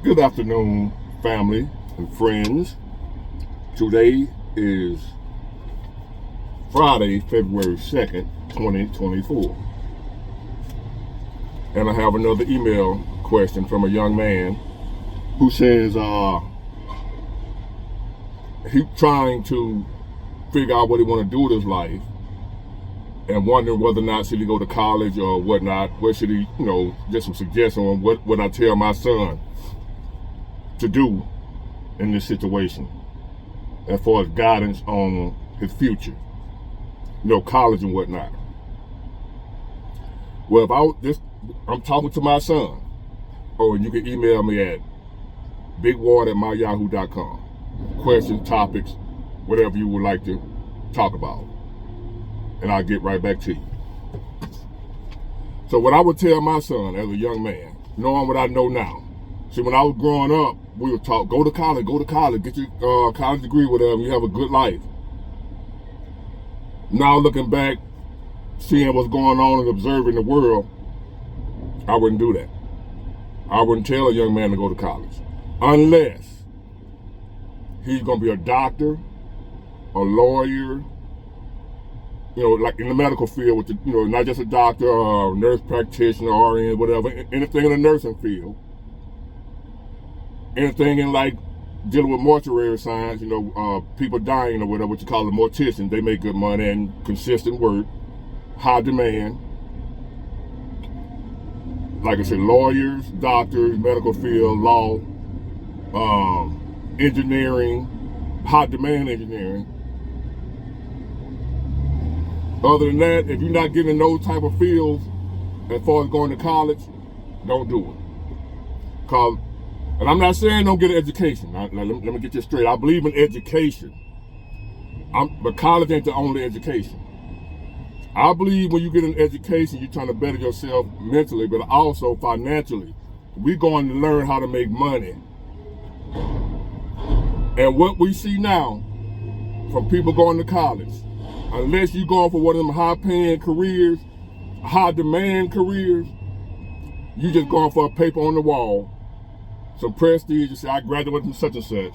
Good afternoon, family and friends. Today is Friday, February 2nd, 2024. And I have another email question from a young man who says he's trying to figure out what he want to do with his life and wondering whether or not should he go to college or whatnot. What should he, just some suggestion on what I tell my son to do in this situation as far as guidance on his future, college and whatnot. Well, I'm talking to my son, or you can email me at bigward@myyahoo.com. Questions, topics, whatever you would like to talk about, and I'll get right back to you. So what I would tell my son as a young man, knowing what I know now. See, when I was growing up, we would talk, go to college, get your college degree, whatever, you have a good life. Now looking back, seeing what's going on and observing the world, I wouldn't do that. I wouldn't tell a young man to go to college. Unless he's going to be a doctor, a lawyer, like in the medical field, with not just a doctor or a nurse practitioner, RN, whatever, anything in the nursing field. Anything in like dealing with mortuary science, people dying or whatever, what you call a mortician, they make good money and consistent work, high demand. Like I said, lawyers, doctors, medical field, law, engineering, high demand engineering. Other than that, if you're not getting in those type of fields, as far as going to college, don't do it. And I'm not saying don't get an education. Let me get this straight. I believe in education. But college ain't the only education. I believe when you get an education, you're trying to better yourself mentally, but also financially. We're going to learn how to make money. And what we see now from people going to college, unless you're going for one of them high-paying careers, high-demand careers, you just going for a paper on the wall. Some prestige, you say, I graduated from such and such.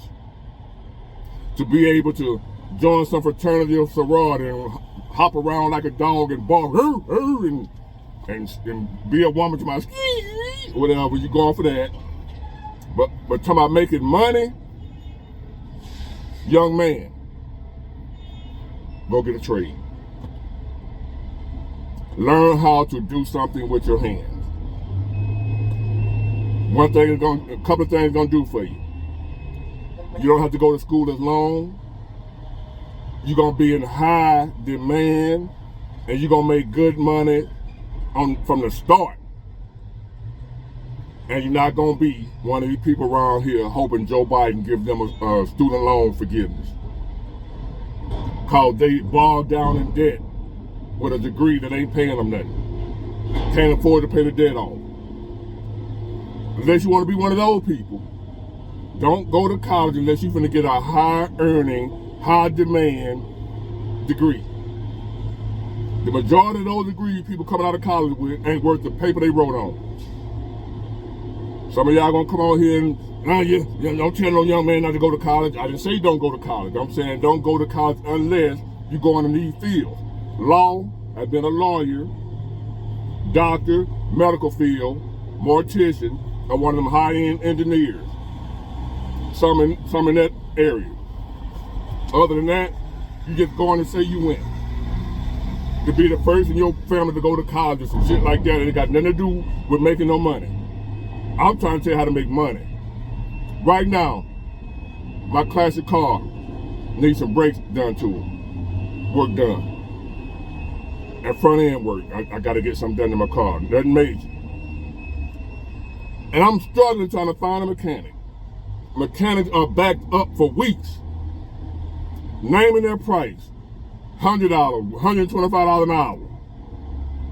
To be able to join some fraternity or sorority and hop around like a dog and bark, and be a woman to my whatever, you going for that. But talking about making money, young man, go get a trade. Learn how to do something with your hands. A couple of things it's gonna do for you. You don't have to go to school as long. You're gonna be in high demand, and you're gonna make good money from the start. And you're not gonna be one of these people around here hoping Joe Biden give them a student loan forgiveness, cause they bogged down in debt with a degree that ain't paying them nothing. Can't afford to pay the debt off. Unless you want to be one of those people, don't go to college unless you're going to get a high-earning, high-demand degree. The majority of those degrees people coming out of college with ain't worth the paper they wrote on. Some of y'all going to come on here and, don't tell no young man not to go to college. I didn't say don't go to college. I'm saying don't go to college unless you go into these fields. Law, I've been a lawyer, doctor, medical field, mortician, or one of them high-end engineers. Some in that area. Other than that, you just go on and say you went. To be the first in your family to go to college or some shit like that, and it got nothing to do with making no money. I'm trying to tell you how to make money. Right now, my classic car needs some brakes done to it. Work done. And front end work. I got to get something done to my car. Nothing major. And I'm struggling trying to find a mechanic. Mechanics are backed up for weeks. Naming their price. $100, $125 an hour.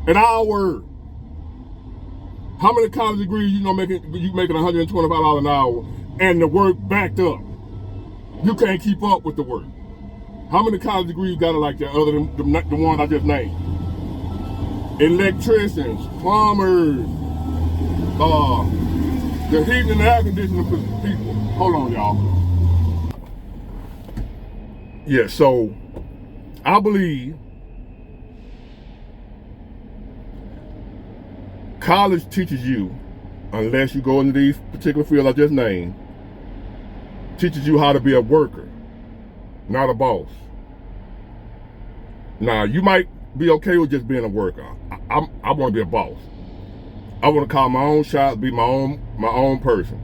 An hour. How many college degrees you making $125 an hour and the work backed up? You can't keep up with the work. How many college degrees you got like that other than the one I just named? Electricians, plumbers, The heating and the air conditioning for people. Hold on, y'all. Yeah, so I believe college teaches you, unless you go into these particular fields I just named, teaches you how to be a worker, not a boss. Now, you might be okay with just being a worker. I want to be a boss. I want to call my own shots, be my own person.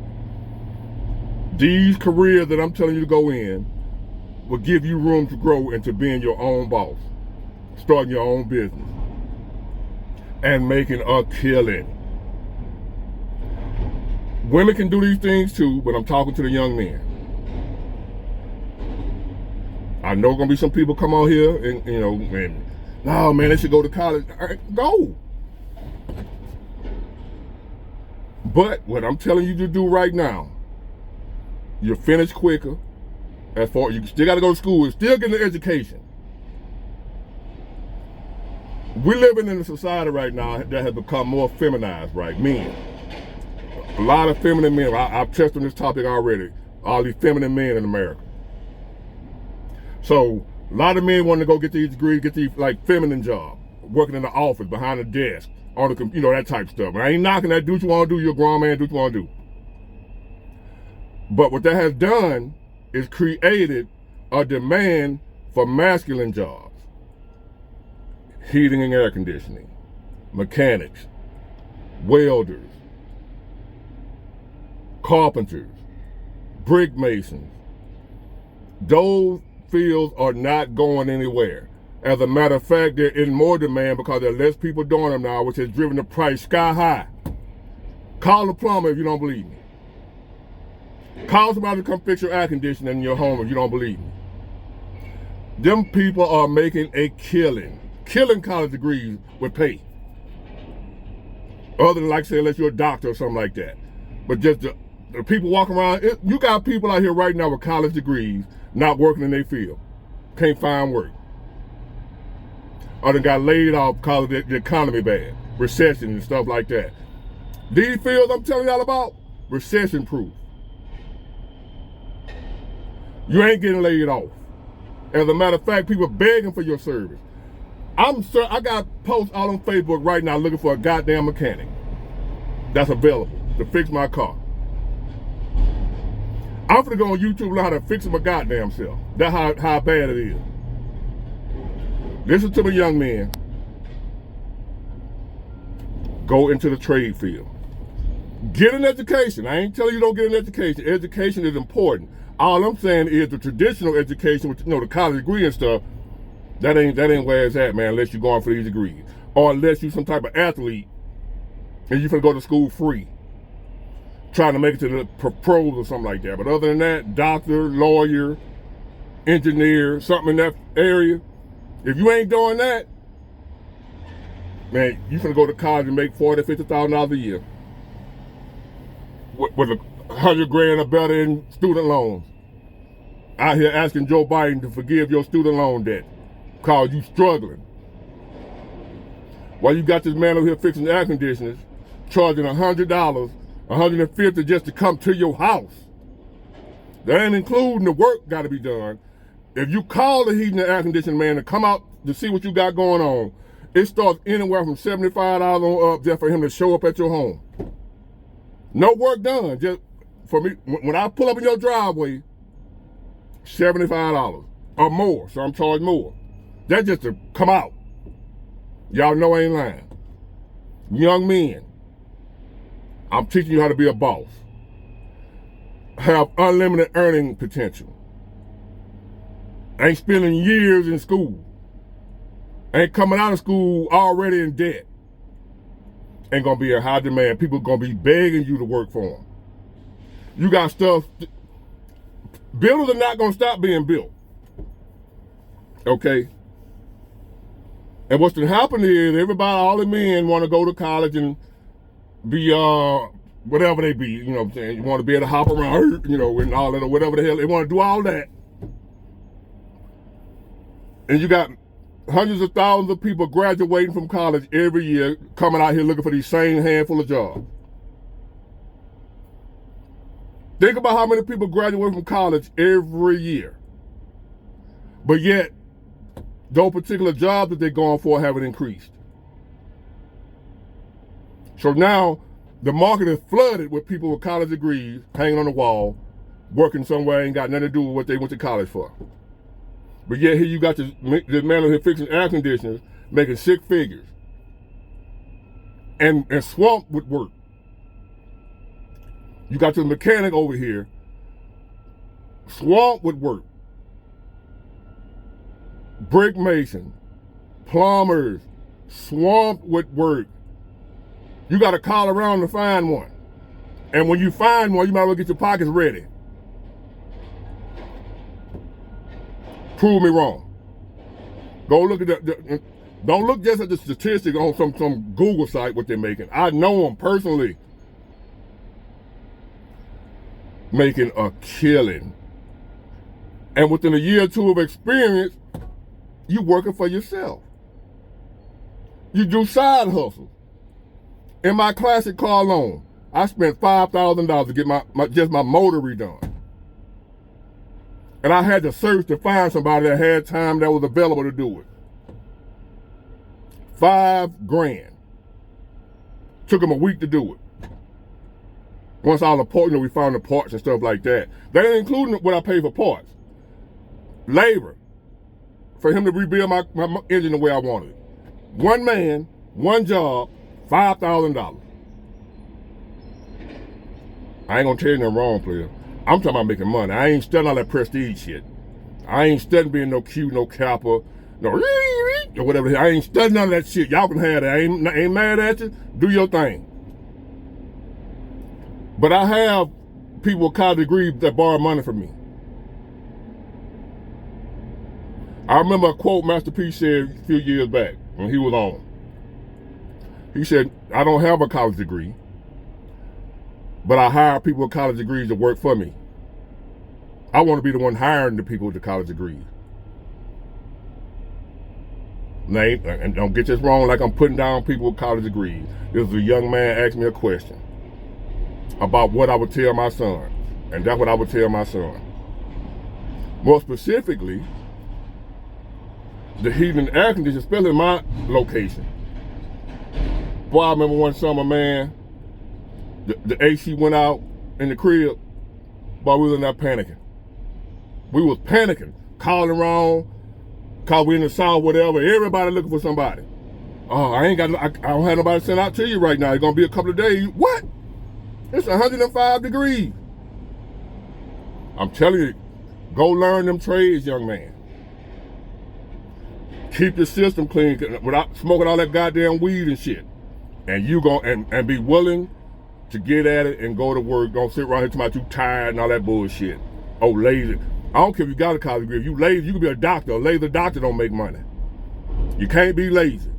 These careers that I'm telling you to go in will give you room to grow into being your own boss, starting your own business, and making a killing. Women can do these things too, but I'm talking to the young men. I know gonna be some people come on here and no man, they should go to college. All right, go. But what I'm telling you to do right now, you'll finish quicker. As far you still gotta go to school, still getting an education. We're living in a society right now that has become more feminized, right? Men. A lot of feminine men. I've touched on this topic already. All these feminine men in America. So a lot of men want to go get these degrees, get these like feminine jobs, working in the office, behind the desk, on the that type of stuff. I ain't knocking that. Do what you want to do. You're a grown man. Do what you want to do. But what that has done is created a demand for masculine jobs. Heating and air conditioning, mechanics, welders, carpenters, brick masons. Those fields are not going anywhere. As a matter of fact, they're in more demand because there are less people doing them now, which has driven the price sky high. Call the plumber if you don't believe me. Call somebody to come fix your air conditioning in your home if you don't believe me. Them people are making a killing college degrees with pay. Other than, like say, unless you're a doctor or something like that. But just the people walking around, you got people out here right now with college degrees not working in their field. Can't find work. Or they got laid off because of the economy bad. Recession and stuff like that. These fields I'm telling y'all about, recession proof. You ain't getting laid off. As a matter of fact, people are begging for your service. I got posts out on Facebook right now looking for a goddamn mechanic that's available to fix my car. I'm gonna go on YouTube and learn how to fix my goddamn self. That's how bad it is. Listen to me, young men. Go into the trade field. Get an education. I ain't telling you don't get an education. Education is important. All I'm saying is the traditional education, with the college degree and stuff, that ain't where it's at, man, unless you're going for these degrees. Or unless you're some type of athlete and you're finna go to school free, trying to make it to the pros or something like that. But other than that, doctor, lawyer, engineer, something in that area, if you ain't doing that, man, you finna go to college and make $40,000, $50,000 a year with $100 grand or better in student loans. Out here asking Joe Biden to forgive your student loan debt because you struggling. While you got this man over here fixing air conditioners, charging $100, $150 just to come to your house. That ain't including the work got to be done. If you call the heating and air conditioning man to come out to see what you got going on, it starts anywhere from $75 on up just for him to show up at your home. No work done. Just for me, when I pull up in your driveway, $75 or more, so I'm charged more. That's just to come out. Y'all know I ain't lying. Young men, I'm teaching you how to be a boss. Have unlimited earning potential. Ain't spending years in school. Ain't coming out of school already in debt. Ain't gonna be in high demand. People gonna be begging you to work for them. You got stuff. Builders are not gonna stop being built. Okay? And what's gonna happen is everybody, all the men want to go to college and be whatever they be, you know what I'm saying? You want to be able to hop around, and all that, or whatever the hell. They want to do all that. And you got hundreds of thousands of people graduating from college every year, coming out here looking for these same handful of jobs. Think about how many people graduate from college every year. But yet, those particular jobs that they're going for haven't increased. So now, the market is flooded with people with college degrees hanging on the wall, working somewhere, ain't got nothing to do with what they went to college for. But yet here you got this man here fixing air conditioners, making 6 figures, and swamped with work. You got this mechanic over here, swamped with work. Brick mason, plumbers, swamped with work. You got to call around to find one. And when you find one, you might as well get your pockets ready. Prove me wrong. Go look at don't look just at the statistics on some Google site what they're making. I know them personally. Making a killing. And within a year or two of experience, you working for yourself. You do side hustles. In my classic car loan, I spent $5,000 to get my motor redone. And I had to search to find somebody that had time that was available to do it. $5,000. Took them a week to do it. Once all the parts, we found the parts and stuff like that. That ain't including what I pay for parts. Labor. For him to rebuild my engine the way I wanted it. One man, one job, $5,000. I ain't gonna tell you nothing wrong, player. I'm talking about making money. I ain't studying all that prestige shit. I ain't studying being no Q, no Kappa, no or whatever. I ain't studying none of that shit. Y'all can have that. I ain't mad at you. Do your thing. But I have people with college degrees that borrow money from me. I remember a quote Master P said a few years back when he was on. He said, I don't have a college degree, but I hire people with college degrees to work for me. I want to be the one hiring the people with the college degrees. And don't get this wrong like I'm putting down people with college degrees. This was a young man asked me a question about what I would tell my son. And that's what I would tell my son. More specifically, the heating and air conditioning, especially in my location. Boy, I remember one summer, man, the AC went out in the crib, but we was in there panicking. We was panicking, calling around, cause we in the South, whatever, everybody looking for somebody. Oh, I don't have nobody sent out to you right now. It's gonna be a couple of days. What? It's 105 degrees. I'm telling you, go learn them trades, young man. Keep the system clean without smoking all that goddamn weed and shit. And you go and be willing to get at it and go to work. Don't sit around here talking about you tired and all that bullshit. Oh, lazy. I don't care if you got a college degree. If you lazy, you can be a doctor. A lazy doctor don't make money. You can't be lazy.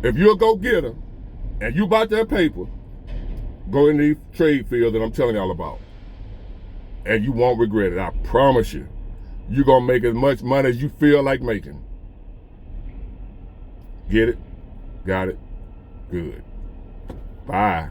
If you're a go-getter and you bought that paper, go in these trade fields that I'm telling y'all about. And you won't regret it. I promise you. You're going to make as much money as you feel like making. Get it? Got it? Good. Bye.